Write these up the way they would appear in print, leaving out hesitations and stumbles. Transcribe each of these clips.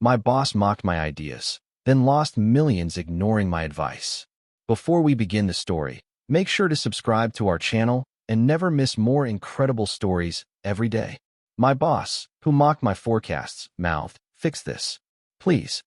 My boss mocked my ideas, then lost millions ignoring my advice. Before we begin the story, make sure to subscribe to our channel and never miss more incredible stories every day. My boss, who mocked my forecasts, mouthed, "Fix this, please."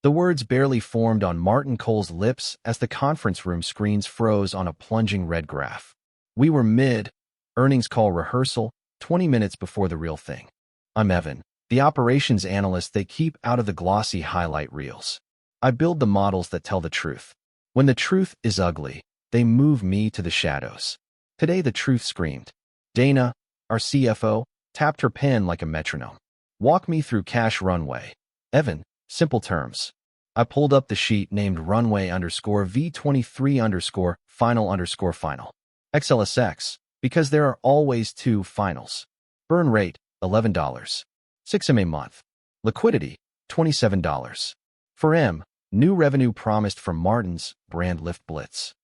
The words barely formed on Martin Cole's lips as the conference room screens froze on a plunging red graph. We were mid-earnings call rehearsal, 20 minutes before the real thing. I'm Evan, the operations analyst they keep out of the glossy highlight reels. I build the models that tell the truth. When the truth is ugly, they move me to the shadows. Today the truth screamed. Dana, our CFO, tapped her pen like a metronome. Walk me through cash runway. Evan, simple terms. I pulled up the sheet named runway_V23_final_final. XLSX, because there are always two finals. Burn rate, $11. 6 M a month. Liquidity, $27. For M, new revenue promised from Martin's brand lift blitz.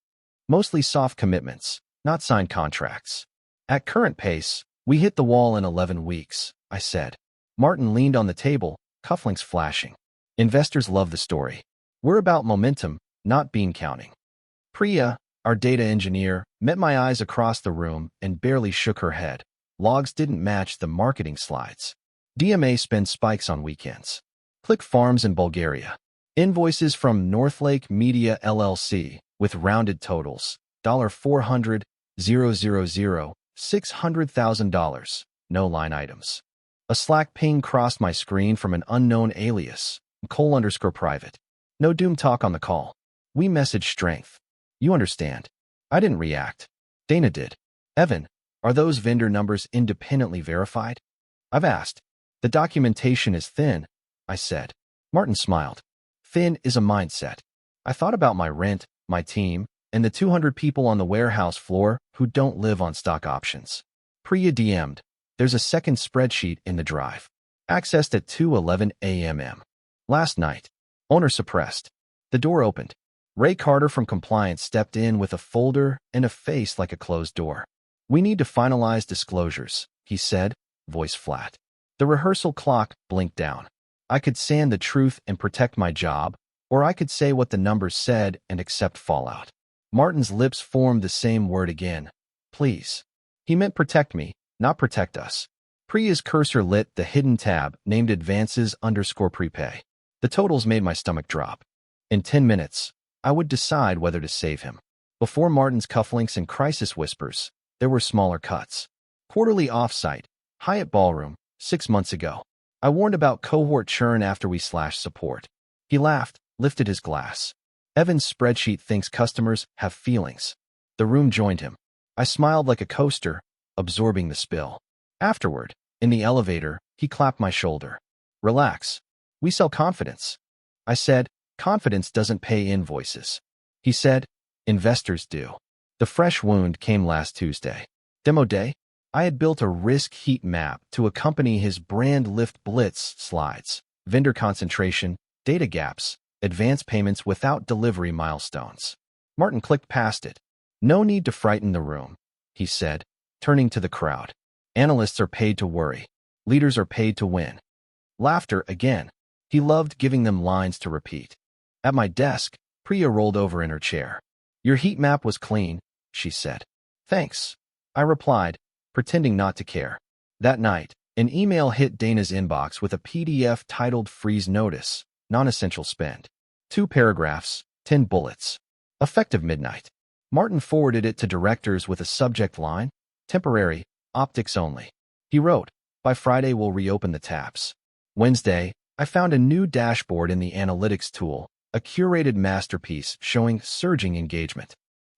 Mostly soft commitments, not signed contracts. At current pace, we hit the wall in 11 weeks, I said. Martin leaned on the table, cufflinks flashing. Investors love the story. We're about momentum, not bean counting. Priya, our data engineer, met my eyes across the room and barely shook her head. Logs didn't match the marketing slides. DMA spends spikes on weekends. Click farms in Bulgaria. Invoices from Northlake Media LLC with rounded totals. $400,000, $600,000. No line items. A Slack ping crossed my screen from an unknown alias. Cole_private. No doom talk on the call. We messaged strength. You understand. I didn't react. Dana did. Evan, are those vendor numbers independently verified? I've asked. The documentation is thin, I said. Martin smiled. Thin is a mindset. I thought about my rent, my team, and the 200 people on the warehouse floor who don't live on stock options. Priya DM'd. There's a second spreadsheet in the drive. Accessed at 2:11 a.m. Last night. Owner suppressed. The door opened. Ray Carter from compliance stepped in with a folder and a face like a closed door. We need to finalize disclosures, he said, voice flat. The rehearsal clock blinked down. I could sand the truth and protect my job, or I could say what the numbers said and accept fallout. Martin's lips formed the same word again. Please. He meant protect me, not protect us. Priya's cursor lit the hidden tab named advances_prepay. The totals made my stomach drop. In 10 minutes, I would decide whether to save him. Before Martin's cufflinks and crisis whispers, there were smaller cuts. Quarterly offsite, Hyatt Ballroom, 6 months ago. I warned about cohort churn after we slashed support. He laughed, lifted his glass. Evan's spreadsheet thinks customers have feelings. The room joined him. I smiled like a coaster, absorbing the spill. Afterward, in the elevator, he clapped my shoulder. Relax. We sell confidence. I said, confidence doesn't pay invoices. He said, investors do. The fresh wound came last Tuesday. Demo day? I had built a risk heat map to accompany his brand lift blitz slides, vendor concentration, data gaps, advance payments without delivery milestones. Martin clicked past it. No need to frighten the room, he said, turning to the crowd. Analysts are paid to worry. Leaders are paid to win. Laughter again. He loved giving them lines to repeat. At my desk, Priya rolled over in her chair. Your heat map was clean, she said. Thanks, I replied, pretending not to care. That night, an email hit Dana's inbox with a PDF titled Freeze Notice, Non-Essential Spend. 2 paragraphs, 10 bullets. Effective midnight. Martin forwarded it to directors with a subject line, temporary, optics only. He wrote, by Friday we'll reopen the tabs. Wednesday, I found a new dashboard in the analytics tool, a curated masterpiece showing surging engagement.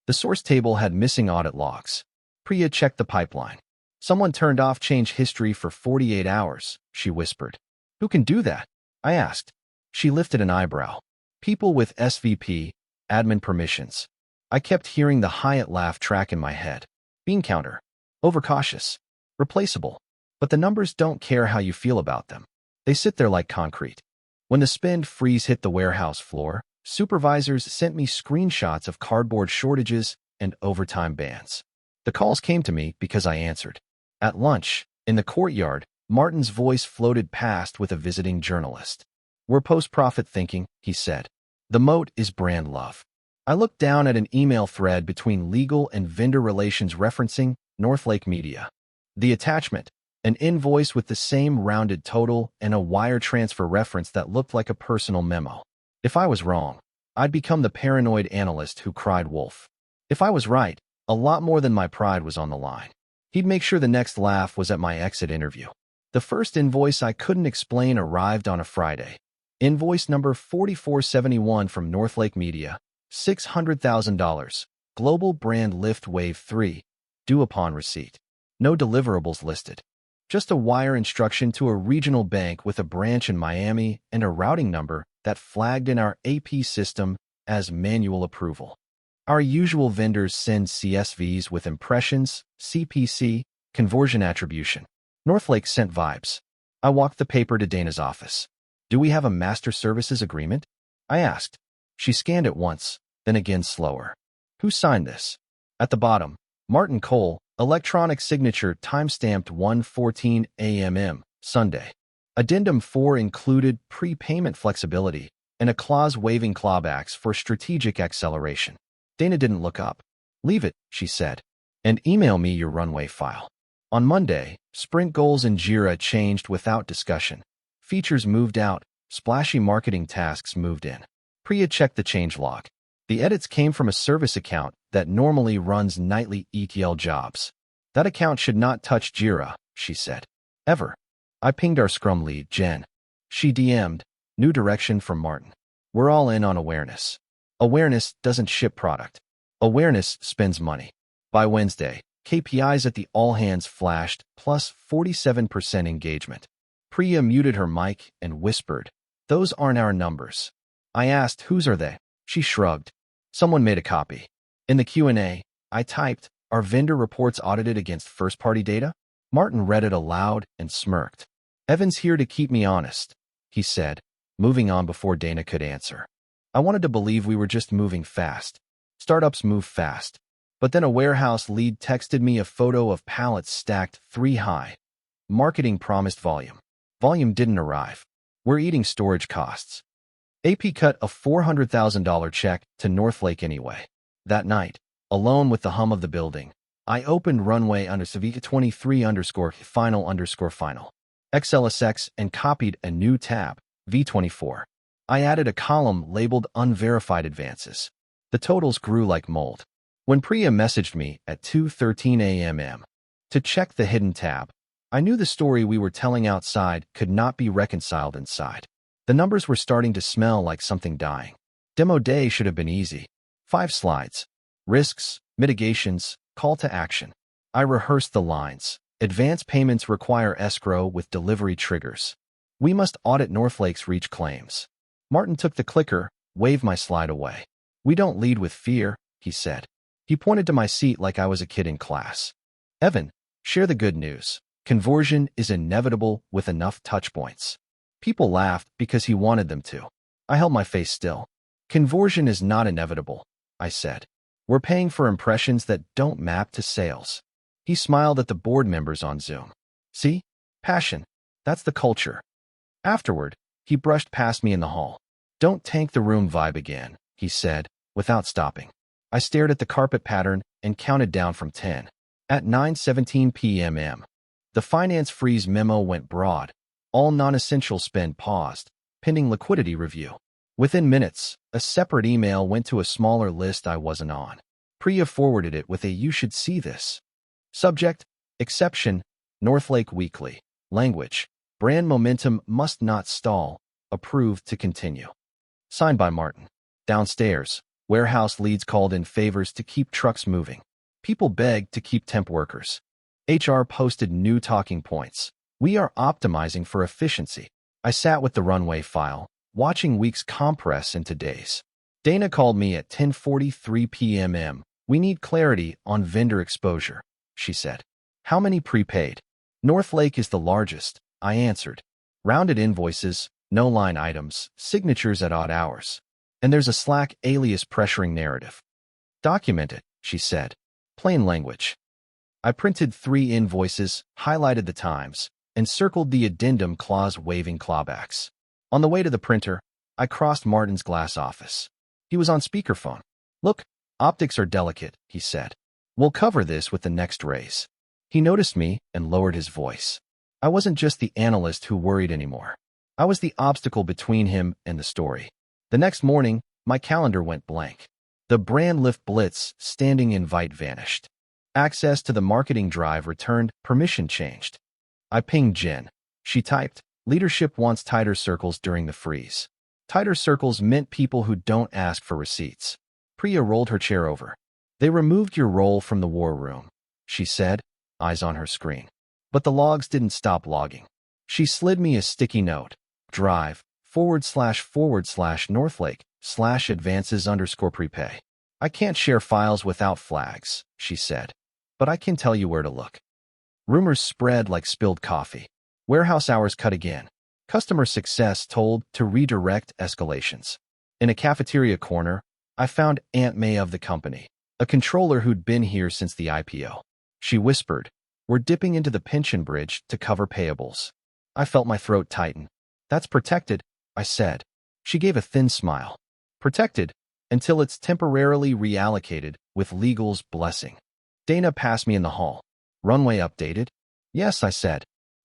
The source table had missing audit logs. Priya checked the pipeline. Someone turned off change history for 48 hours, she whispered. Who can do that? I asked. She lifted an eyebrow. People with SVP, admin permissions. I kept hearing the Hyatt laugh track in my head. Bean counter. Overcautious. Replaceable. But the numbers don't care how you feel about them. They sit there like concrete. When the spend freeze hit the warehouse floor, supervisors sent me screenshots of cardboard shortages and overtime bans. The calls came to me because I answered. At lunch, in the courtyard, Martin's voice floated past with a visiting journalist. We're post-profit thinking, he said. The moat is brand love. I looked down at an email thread between legal and vendor relations referencing Northlake Media. The attachment, an invoice with the same rounded total and a wire transfer reference that looked like a personal memo. If I was wrong, I'd become the paranoid analyst who cried wolf. If I was right, a lot more than my pride was on the line. He'd make sure the next laugh was at my exit interview. The first invoice I couldn't explain arrived on a Friday. Invoice number 4471 from Northlake Media, $600,000, global brand lift wave 3, due upon receipt. No deliverables listed. Just a wire instruction to a regional bank with a branch in Miami and a routing number that flagged in our AP system as manual approval. Our usual vendors send CSVs with impressions, CPC, conversion attribution. Northlake sent vibes. I walked the paper to Dana's office. Do we have a master services agreement? I asked. She scanned it once, then again slower. Who signed this? At the bottom, Martin Cole, electronic signature timestamped 1:14 a.m. Sunday. Addendum 4 included prepayment flexibility and a clause waiving clawbacks for strategic acceleration. Dana didn't look up. Leave it, she said, and email me your runway file. On Monday, sprint goals in Jira changed without discussion. Features moved out, splashy marketing tasks moved in. Priya checked the changelog. The edits came from a service account that normally runs nightly ETL jobs. That account should not touch Jira, she said. Ever. I pinged our Scrum lead, Jen. She DM'd, new direction from Martin. We're all in on awareness. Awareness doesn't ship product. Awareness spends money. By Wednesday, KPIs at the all-hands flashed, plus 47% engagement. Priya muted her mic and whispered, "Those aren't our numbers." I asked, "Whose are they?" She shrugged. Someone made a copy. In the Q&A, I typed, "Are vendor reports audited against first-party data?" Martin read it aloud and smirked. "Evan's here to keep me honest," he said, moving on before Dana could answer. I wanted to believe we were just moving fast. Startups move fast. But then a warehouse lead texted me a photo of pallets stacked 3 high. Marketing promised volume. Volume didn't arrive. We're eating storage costs. AP cut a $400,000 check to Northlake anyway. That night, alone with the hum of the building, I opened runway _V23_final_final XLSX and copied a new tab, V24. I added a column labeled Unverified Advances. The totals grew like mold. When Priya messaged me at 2:13 a.m. to check the hidden tab, I knew the story we were telling outside could not be reconciled inside. The numbers were starting to smell like something dying. Demo day should have been easy. 5 slides. Risks, mitigations, call to action. I rehearsed the lines. Advance payments require escrow with delivery triggers. We must audit Northlake's reach claims. Martin took the clicker, waved my slide away. We don't lead with fear, he said. He pointed to my seat like I was a kid in class. Evan, share the good news. Conversion is inevitable with enough touchpoints. People laughed because he wanted them to. I held my face still. Conversion is not inevitable, I said. We're paying for impressions that don't map to sales. He smiled at the board members on Zoom. See? Passion. That's the culture. Afterward, he brushed past me in the hall. Don't tank the room vibe again, he said, without stopping. I stared at the carpet pattern and counted down from 10. At 9:17 p.m. The finance freeze memo went broad. All non-essential spend paused, pending liquidity review. Within minutes, a separate email went to a smaller list I wasn't on. Priya forwarded it with a "You should see this." Subject, exception, Northlake Weekly. Language, brand momentum must not stall. Approved to continue. Signed by Martin. Downstairs, warehouse leads called in favors to keep trucks moving. People begged to keep temp workers. HR posted new talking points. We are optimizing for efficiency. I sat with the runway file, watching weeks compress into days. Dana called me at 10:43 p.m. We need clarity on vendor exposure, she said. How many prepaid? Northlake is the largest, I answered. Rounded invoices, no line items, signatures at odd hours. And there's a Slack alias pressuring narrative. Document it, she said. Plain language. I printed 3 invoices, highlighted the times, and circled the addendum clause waiving clawbacks. On the way to the printer, I crossed Martin's glass office. He was on speakerphone. "Look, optics are delicate," he said. "We'll cover this with the next raise." He noticed me and lowered his voice. I wasn't just the analyst who worried anymore. I was the obstacle between him and the story. The next morning, my calendar went blank. The brand lift blitz standing invite vanished. Access to the marketing drive returned, permission changed. I pinged Jen. She typed, "Leadership wants tighter circles during the freeze." Tighter circles meant people who don't ask for receipts. Priya rolled her chair over. "They removed your role from the war room," she said, eyes on her screen. But the logs didn't stop logging. She slid me a sticky note. Drive, //Northlake, /advances_prepay. "I can't share files without flags," she said. "But I can tell you where to look." Rumors spread like spilled coffee. Warehouse hours cut again. Customer success told to redirect escalations. In a cafeteria corner, I found Aunt May of the company, a controller who'd been here since the IPO. She whispered, "We're dipping into the pension bridge to cover payables." I felt my throat tighten. "That's protected," I said. She gave a thin smile. "Protected until it's temporarily reallocated with legal's blessing." Dana passed me in the hall. "Runway updated?" "Yes," I said.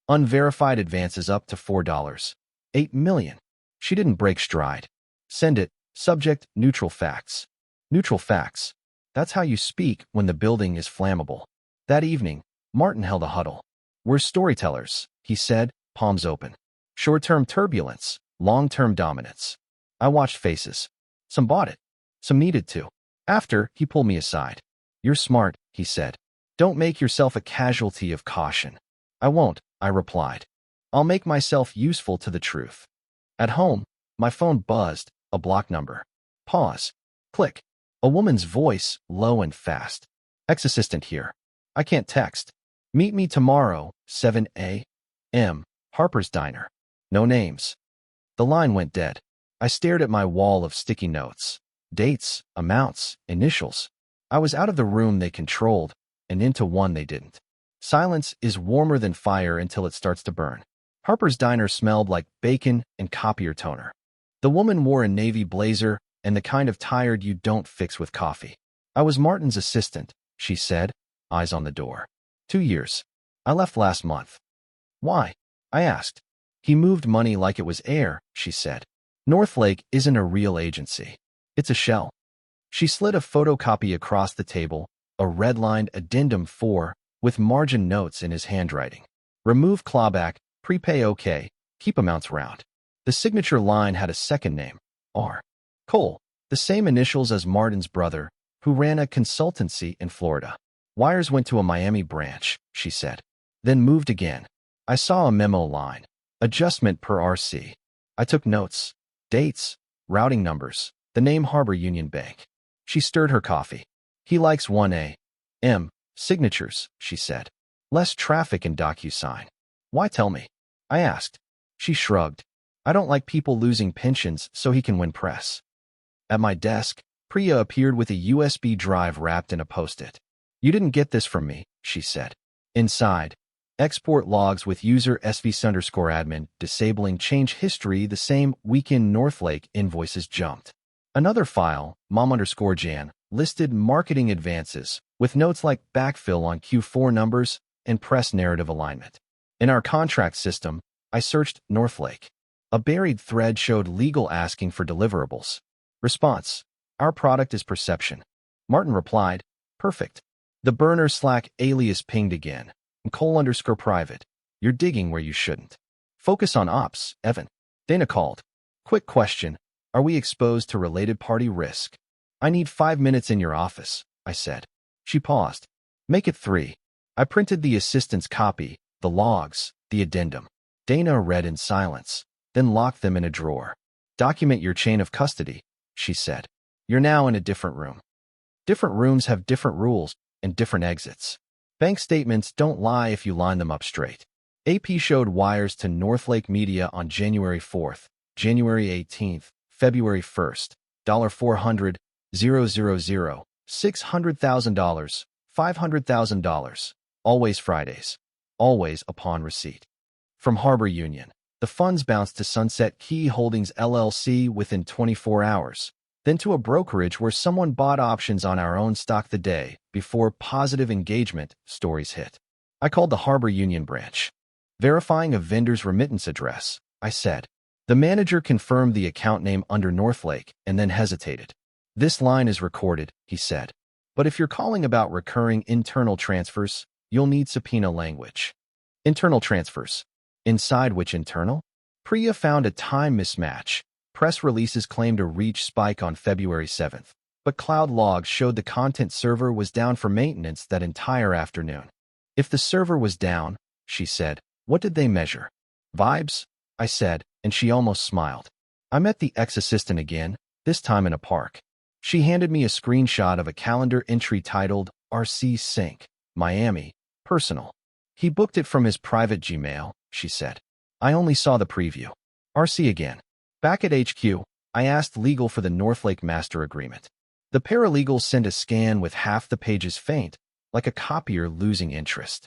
"Unverified advances up to $4.8 million. She didn't break stride. "Send it. Subject, neutral facts." Neutral facts. That's how you speak when the building is flammable. That evening, Martin held a huddle. "We're storytellers," he said, palms open. "Short-term turbulence, long-term dominance." I watched faces. Some bought it. Some needed to. After, he pulled me aside. "You're smart," he said. "Don't make yourself a casualty of caution." "I won't," I replied. "I'll make myself useful to the truth." At home, my phone buzzed, a block number. Pause. Click. A woman's voice, low and fast. "Ex-assistant here. I can't text. Meet me tomorrow, 7 a.m. Harper's Diner." No names. The line went dead. I stared at my wall of sticky notes. Dates, amounts, initials. I was out of the room they controlled and into one they didn't. Silence is warmer than fire until it starts to burn. Harper's Diner smelled like bacon and copier toner. The woman wore a navy blazer and the kind of tired you don't fix with coffee. "I was Martin's assistant," she said, eyes on the door. 2 years. I left last month." "Why?" I asked. "He moved money like it was air," she said. "Northlake isn't a real agency. It's a shell." She slid a photocopy across the table, a red-lined addendum 4, with margin notes in his handwriting. "Remove clawback, prepay OK, keep amounts round." The signature line had a second name, R. Cole, the same initials as Martin's brother, who ran a consultancy in Florida. "Wires went to a Miami branch," she said. Then moved again. I saw a memo line. "Adjustment per RC." I took notes. Dates, routing numbers, the name Harbor Union Bank. She stirred her coffee. "He likes 1 a.m. signatures," she said. "Less traffic in DocuSign." "Why tell me?" I asked. She shrugged. "I don't like people losing pensions so he can win press." At my desk, Priya appeared with a USB drive wrapped in a Post-it. "You didn't get this from me," she said. Inside, export logs with user /admin disabling change history the same weekend Northlake invoices jumped. Another file, mom_Jan, listed marketing advances with notes like backfill on Q4 numbers and press narrative alignment. In our contract system, I searched Northlake. A buried thread showed legal asking for deliverables. Response: "Our product is perception." Martin replied, "Perfect." The burner Slack alias pinged again. _private. "You're digging where you shouldn't. Focus on ops, Evan." Dana called. "Quick question. Are we exposed to related party risk?" "I need 5 minutes in your office," I said. She paused. "Make it 3. I printed the assistant's copy, the logs, the addendum. Dana read in silence, then locked them in a drawer. "Document your chain of custody," she said. "You're now in a different room." Different rooms have different rules and different exits. Bank statements don't lie if you line them up straight. AP showed wires to Northlake Media on January 4th, January 18th, February 1st, $400, 000, $600,000, $500,000, always Fridays, always upon receipt. From Harbor Union. The funds bounced to Sunset Key Holdings LLC within 24 hours, then to a brokerage where someone bought options on our own stock the day before positive engagement stories hit. I called the Harbor Union branch. Verifying a vendor's remittance address, I said. The manager confirmed the account name under Northlake and then hesitated. This line is recorded, he said. But if you're calling about recurring internal transfers, you'll need subpoena language. Internal transfers. Inside which internal? Priya found a time mismatch. Press releases claimed a reach spike on February 7th, but cloud logs showed the content server was down for maintenance that entire afternoon. If the server was down, she said, what did they measure? Vibes? I said, and she almost smiled. I met the ex-assistant again, this time in a park. She handed me a screenshot of a calendar entry titled RC Sync, Miami, Personal. He booked it from his private Gmail, she said. I only saw the preview. RC again. Back at HQ, I asked legal for the Northlake Master Agreement. The paralegal sent a scan with half the pages faint, like a copier losing interest.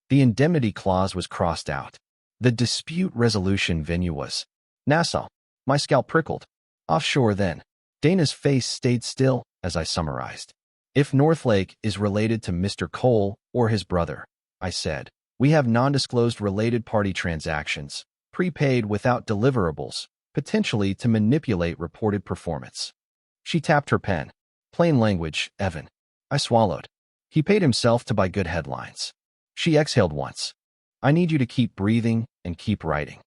The indemnity clause was crossed out. The dispute resolution venue was Nassau. My scalp prickled. Offshore then. Dana's face stayed still as I summarized. If Northlake is related to Mr. Cole or his brother, I said, we have non-disclosed related party transactions, prepaid without deliverables, potentially to manipulate reported performance. She tapped her pen. Plain language, Evan. I swallowed. He paid himself to buy good headlines. She exhaled once. I need you to keep breathing and keep writing.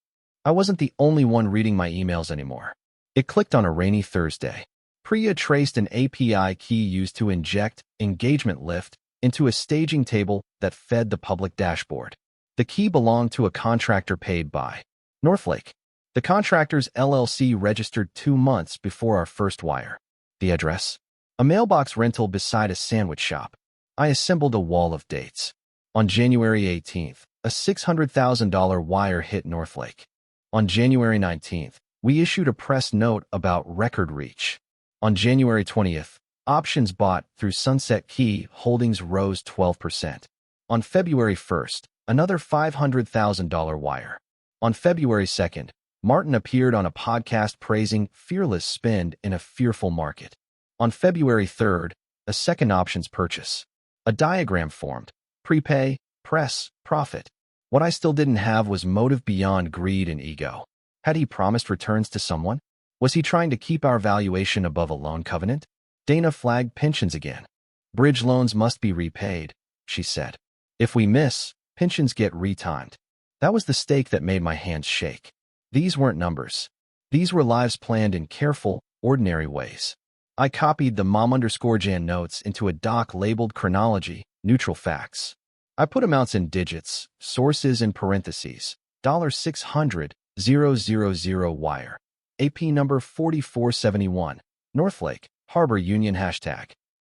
I wasn't the only one reading my emails anymore. It clicked on a rainy Thursday. Priya traced an API key used to inject engagement lift into a staging table that fed the public dashboard. The key belonged to a contractor paid by Northlake. The contractor's LLC registered 2 months before our first wire. The address? A mailbox rental beside a sandwich shop. I assembled a wall of dates. On January 18th, a $600,000 wire hit Northlake. On January 19th, we issued a press note about record reach. On January 20th, options bought through Sunset Key Holdings rose 12%. On February 1st, another $500,000 wire. On February 2nd, Martin appeared on a podcast praising fearless spend in a fearful market. On February 3rd, a second options purchase. A diagram formed. Prepay, press, profit. What I still didn't have was motive beyond greed and ego. Had he promised returns to someone? Was he trying to keep our valuation above a loan covenant? Dana flagged pensions again. Bridge loans must be repaid, she said. If we miss, pensions get retimed. That was the stake that made my hands shake. These weren't numbers. These were lives planned in careful, ordinary ways. I copied the mom_Jan notes into a doc labeled chronology, neutral facts. I put amounts in digits, sources in parentheses, $600,000 wire. AP number 4471, Northlake, Harbor Union hashtag.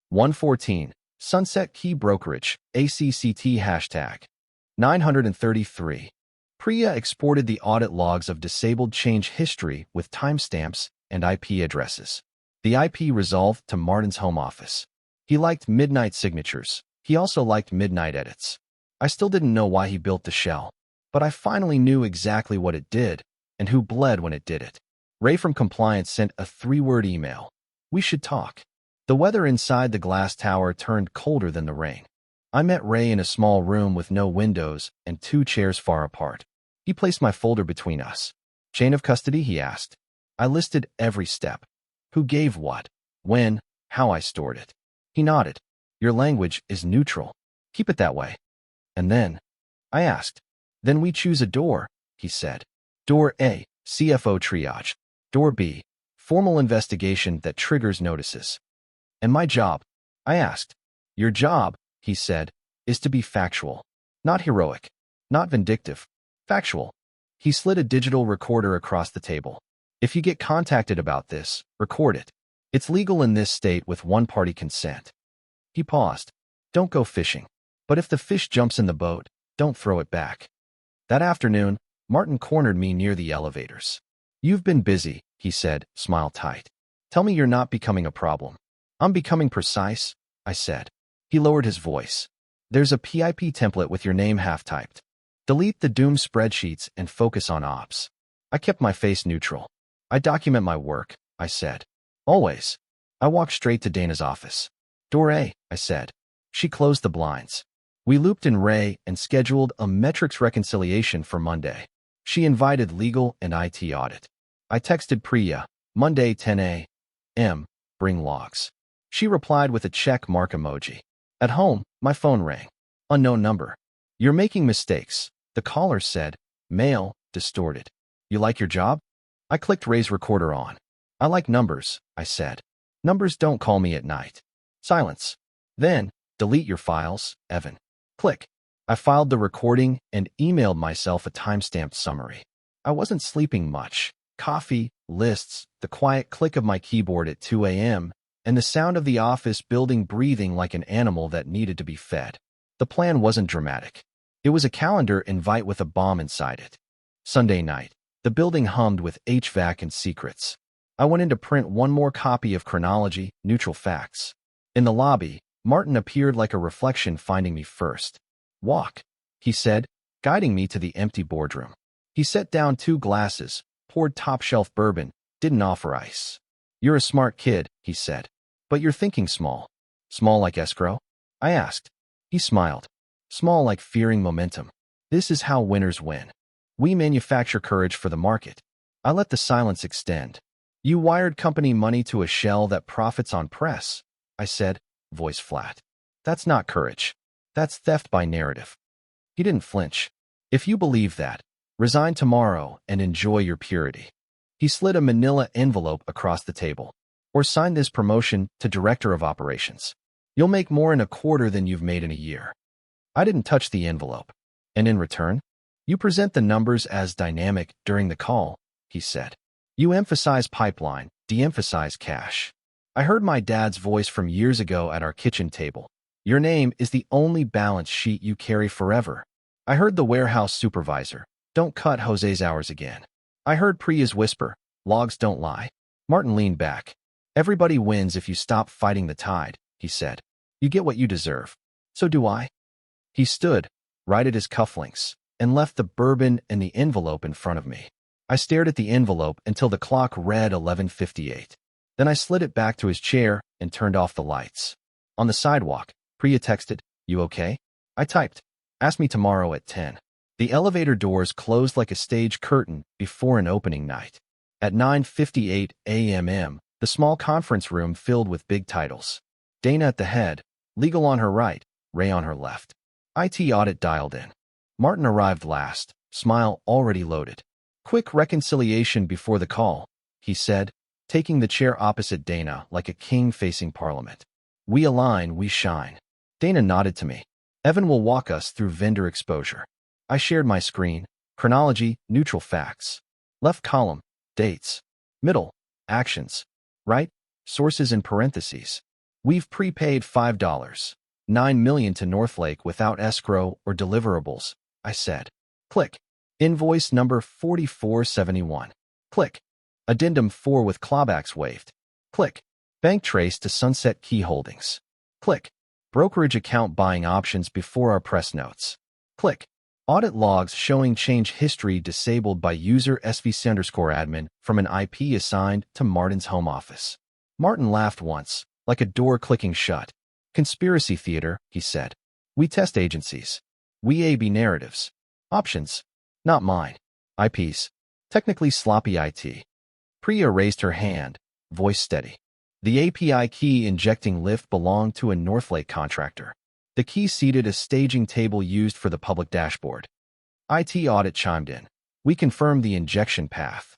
114, Sunset Key Brokerage, ACCT hashtag. 933. Priya exported the audit logs of disabled change history with timestamps and IP addresses. The IP resolved to Martin's home office. He liked midnight signatures. He also liked midnight edits. I still didn't know why he built the shell, but I finally knew exactly what it did and who bled when it did it. Ray from compliance sent a 3-word email. We should talk. The weather inside the glass tower turned colder than the rain. I met Ray in a small room with no windows and 2 chairs far apart. He placed my folder between us. Chain of custody, he asked. I listed every step. Who gave what, when, how I stored it. He nodded. Your language is neutral. Keep it that way. And then, I asked. Then we choose a door, he said. Door A, CFO triage. Door B, formal investigation that triggers notices. And my job? I asked. Your job, he said, is to be factual. Not heroic. Not vindictive. Factual. He slid a digital recorder across the table. If you get contacted about this, record it. It's legal in this state with one-party consent. He paused. Don't go fishing. But if the fish jumps in the boat, don't throw it back. That afternoon, Martin cornered me near the elevators. You've been busy, he said, smile tight. Tell me you're not becoming a problem. I'm becoming precise, I said. He lowered his voice. There's a PIP template with your name half-typed. Delete the doomed spreadsheets and focus on ops. I kept my face neutral. I document my work, I said. Always. I walked straight to Dana's office. Door A, I said. She closed the blinds. We looped in Ray and scheduled a metrics reconciliation for Monday. She invited legal and IT audit. I texted Priya, Monday 10 a.m., bring logs. She replied with a check mark emoji. At home, my phone rang. Unknown number. You're making mistakes, the caller said. Mail, distorted. You like your job? I clicked Ray's recorder on. I like numbers, I said. Numbers don't call me at night. Silence. Then, delete your files, Evan. Click. I filed the recording and emailed myself a timestamped summary. I wasn't sleeping much. Coffee, lists, the quiet click of my keyboard at 2 a.m., and the sound of the office building breathing like an animal that needed to be fed. The plan wasn't dramatic. It was a calendar invite with a bomb inside it. Sunday night. The building hummed with HVAC and secrets. I went in to print one more copy of Chronology, Neutral Facts. In the lobby, Martin appeared like a reflection finding me first. Walk, he said, guiding me to the empty boardroom. He set down 2 glasses, poured top-shelf bourbon, didn't offer ice. You're a smart kid, he said. But you're thinking small. Small like escrow? I asked. He smiled. Small like fearing momentum. This is how winners win. We manufacture courage for the market. I let the silence extend. You wired company money to a shell that profits on press, I said, voice flat. That's not courage. That's theft by narrative. He didn't flinch. If you believe that, resign tomorrow and enjoy your purity. He slid a manila envelope across the table. Or sign this promotion to Director of Operations. You'll make more in a quarter than you've made in a year. I didn't touch the envelope. And in return, you present the numbers as dynamic during the call, he said. You emphasize pipeline, de-emphasize cash. I heard my dad's voice from years ago at our kitchen table. Your name is the only balance sheet you carry forever. I heard the warehouse supervisor. Don't cut Jose's hours again. I heard Priya's whisper. Logs don't lie. Martin leaned back. Everybody wins if you stop fighting the tide, he said. You get what you deserve. So do I. He stood, right at his cufflinks, and left the bourbon and the envelope in front of me. I stared at the envelope until the clock read 11:58. Then I slid it back to his chair and turned off the lights. On the sidewalk, Priya texted, You okay? I typed, Ask me tomorrow at 10. The elevator doors closed like a stage curtain before an opening night. At 9:58 a.m., the small conference room filled with big titles. Dana at the head, legal on her right, Ray on her left. IT audit dialed in. Martin arrived last, smile already loaded. Quick reconciliation before the call, he said, taking the chair opposite Dana like a king facing Parliament. We align, we shine. Dana nodded to me. Evan will walk us through vendor exposure. I shared my screen, chronology, neutral facts. Left column, dates. Middle, actions. Right, sources in parentheses. We've prepaid $5, $9 million to Northlake without escrow or deliverables, I said. Click. Invoice number 4471. Click. Addendum 4 with clawbacks waived. Click. Bank trace to Sunset Key Holdings. Click. Brokerage account buying options before our press notes. Click. Audit logs showing change history disabled by user svc_admin from an IP assigned to Martin's home office. Martin laughed once, like a door clicking shut. Conspiracy theater, he said. We test agencies. We A/B narratives. Options. Not mine. IPs. Technically sloppy IT. Priya raised her hand, voice steady. The API key injecting lift belonged to a Northlake contractor. The key seated a staging table used for the public dashboard. IT audit chimed in. We confirmed the injection path.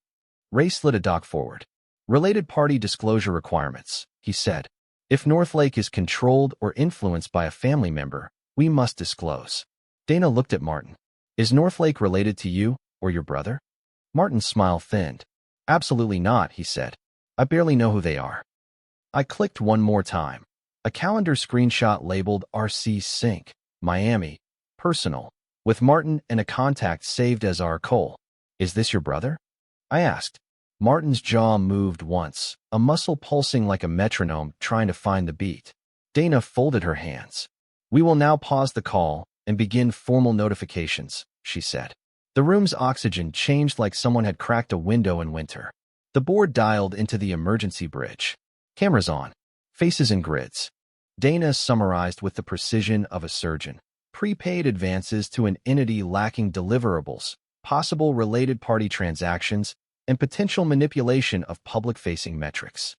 Ray slid a doc forward. Related party disclosure requirements, he said. If Northlake is controlled or influenced by a family member, we must disclose. Dana looked at Martin. Is Northlake related to you or your brother? Martin's smile thinned. Absolutely not, he said. I barely know who they are. I clicked one more time. A calendar screenshot labeled RC Sync, Miami, personal, with Martin and a contact saved as R. Cole. Is this your brother? I asked. Martin's jaw moved once, a muscle pulsing like a metronome trying to find the beat. Dana folded her hands. We will now pause the call and begin formal notifications, she said. The room's oxygen changed like someone had cracked a window in winter. The board dialed into the emergency bridge. Cameras on. Faces in grids. Dana summarized with the precision of a surgeon. Prepaid advances to an entity lacking deliverables, possible related party transactions, and potential manipulation of public-facing metrics.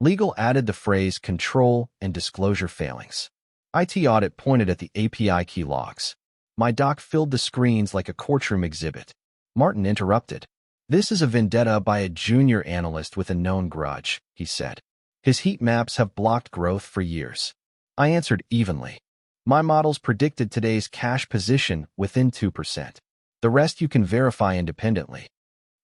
Legal added the phrase control and disclosure failings. IT audit pointed at the API key logs. My doc filled the screens like a courtroom exhibit. Martin interrupted. This is a vendetta by a junior analyst with a known grudge, he said. His heat maps have blocked growth for years. I answered evenly. My models predicted today's cash position within 2%. The rest you can verify independently.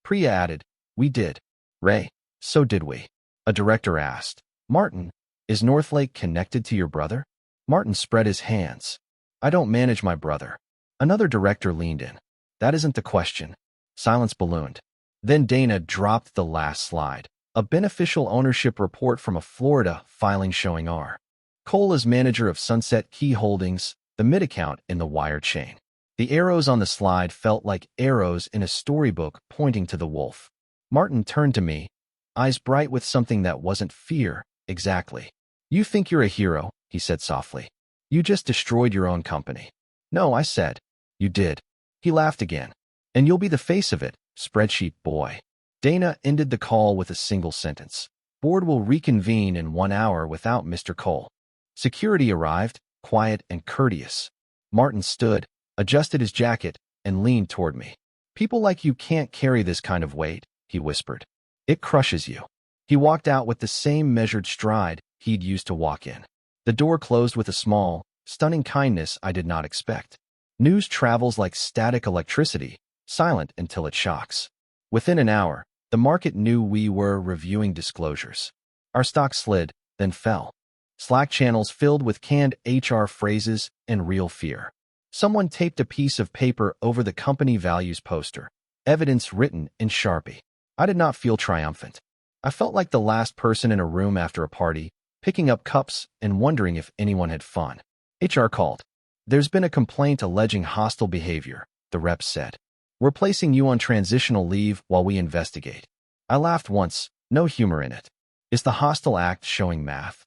Priya added, we did. Ray, so did we. A director asked, Martin, is Northlake connected to your brother? Martin spread his hands. I don't manage my brother. Another director leaned in. That isn't the question. Silence ballooned. Then Dana dropped the last slide. A beneficial ownership report from a Florida filing showing R. Cole is manager of Sunset Key Holdings, the mid-account in the wire chain. The arrows on the slide felt like arrows in a storybook pointing to the wolf. Martin turned to me, eyes bright with something that wasn't fear, exactly. You think you're a hero, he said softly. You just destroyed your own company. No, I said. You did. He laughed again. And you'll be the face of it, spreadsheet boy. Dana ended the call with a single sentence. Board will reconvene in 1 hour without Mr. Cole. Security arrived, quiet and courteous. Martin stood, adjusted his jacket, and leaned toward me. People like you can't carry this kind of weight, he whispered. It crushes you. He walked out with the same measured stride he'd used to walk in. The door closed with a small, stunning kindness I did not expect. News travels like static electricity, silent until it shocks. Within an hour, the market knew we were reviewing disclosures. Our stock slid, then fell. Slack channels filled with canned HR phrases and real fear. Someone taped a piece of paper over the company values poster, evidence written in Sharpie. I did not feel triumphant. I felt like the last person in a room after a party, picking up cups and wondering if anyone had fun. HR called. There's been a complaint alleging hostile behavior, the rep said. We're placing you on transitional leave while we investigate. I laughed once, no humor in it. Is the hostile act showing math?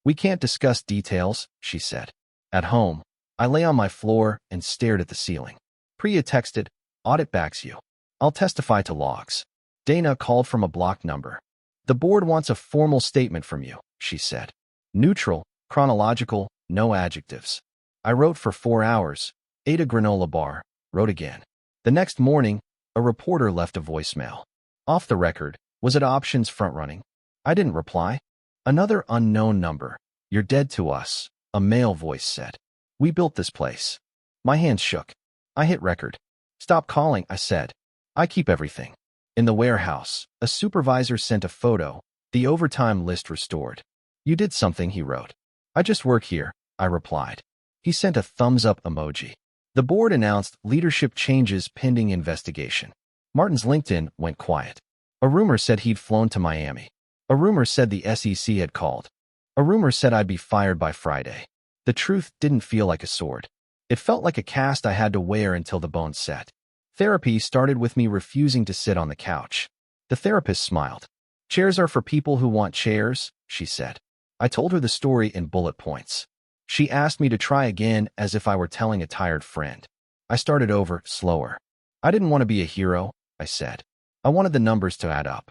We can't discuss details, she said. At home, I lay on my floor and stared at the ceiling. Priya texted, audit backs you. I'll testify to logs. Dana called from a blocked number. The board wants a formal statement from you, she said. Neutral, chronological, no adjectives. I wrote for 4 hours, ate a granola bar, wrote again. The next morning, a reporter left a voicemail. Off the record, was it options front-running? I didn't reply. Another unknown number. You're dead to us, a male voice said. We built this place. My hands shook. I hit record. Stop calling, I said. I keep everything. In the warehouse, a supervisor sent a photo, the overtime list restored. You did something, he wrote. I just work here, I replied. He sent a thumbs-up emoji. The board announced leadership changes pending investigation. Martin's LinkedIn went quiet. A rumor said he'd flown to Miami. A rumor said the SEC had called. A rumor said I'd be fired by Friday. The truth didn't feel like a sword. It felt like a cast I had to wear until the bones set. Therapy started with me refusing to sit on the couch. The therapist smiled. Chairs are for people who want chairs, she said. I told her the story in bullet points. She asked me to try again as if I were telling a tired friend. I started over, slower. I didn't want to be a hero, I said. I wanted the numbers to add up.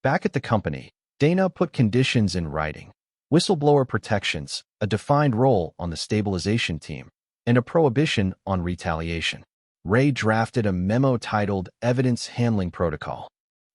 Back at the company, Dana put conditions in writing. Whistleblower protections, a defined role on the stabilization team, and a prohibition on retaliation. Ray drafted a memo titled Evidence Handling Protocol.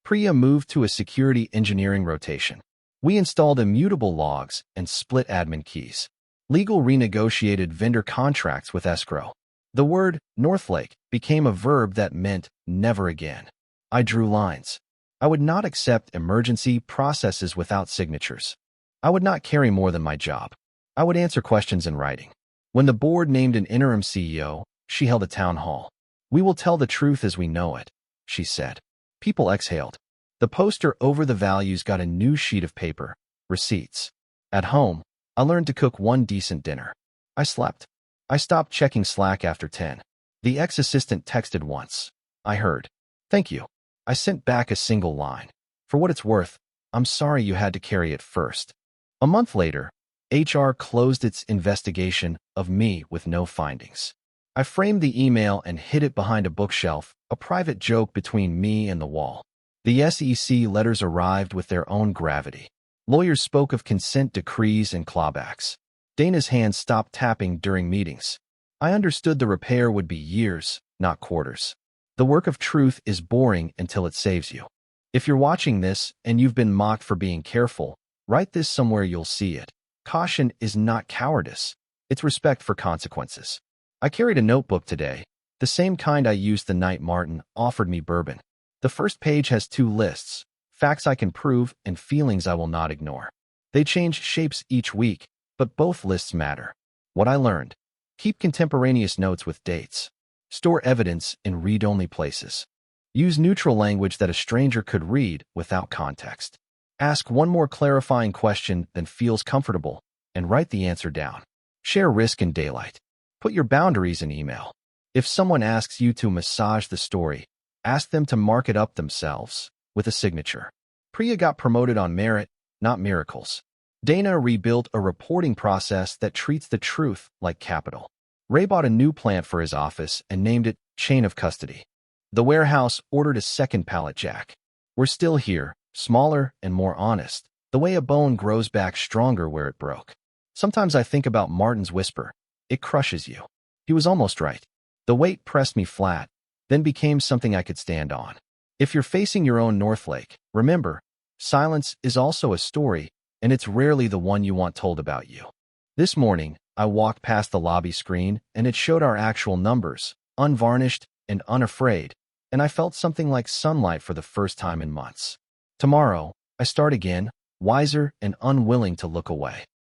Priya moved to a security engineering rotation. We installed immutable logs and split admin keys. Legal renegotiated vendor contracts with escrow. The word Northlake became a verb that meant never again. I drew lines. I would not accept emergency processes without signatures. I would not carry more than my job. I would answer questions in writing. When the board named an interim CEO, she held a town hall. We will tell the truth as we know it, she said. People exhaled. The poster over the values got a new sheet of paper, receipts. At home, I learned to cook one decent dinner. I slept. I stopped checking Slack after 10. The ex-assistant texted once. I heard. Thank you. I sent back a single line. For what it's worth, I'm sorry you had to carry it first. A month later, HR closed its investigation of me with no findings. I framed the email and hid it behind a bookshelf, a private joke between me and the wall. The SEC letters arrived with their own gravity. Lawyers spoke of consent decrees and clawbacks. Dana's hands stopped tapping during meetings. I understood the repair would be years, not quarters. The work of truth is boring until it saves you. If you're watching this and you've been mocked for being careful, write this somewhere you'll see it. Caution is not cowardice. It's respect for consequences. I carried a notebook today, the same kind I used the night Martin offered me bourbon. The first page has 2 lists, facts I can prove and feelings I will not ignore. They change shapes each week, but both lists matter. What I learned. Keep contemporaneous notes with dates. Store evidence in read-only places. Use neutral language that a stranger could read without context. Ask one more clarifying question than feels comfortable, and write the answer down. Share risk in daylight. Put your boundaries in email. If someone asks you to massage the story, ask them to mark it up themselves with a signature. Priya got promoted on merit, not miracles. Dana rebuilt a reporting process that treats the truth like capital. Ray bought a new plant for his office and named it Chain of Custody. The warehouse ordered a second pallet jack. We're still here, smaller and more honest, the way a bone grows back stronger where it broke. Sometimes I think about Martin's whisper. It crushes you. He was almost right. The weight pressed me flat, then became something I could stand on. If you're facing your own Northlake, remember, silence is also a story, and it's rarely the one you want told about you. This morning, I walked past the lobby screen, and it showed our actual numbers, unvarnished and unafraid, and I felt something like sunlight for the first time in months. Tomorrow, I start again, wiser and unwilling to look away.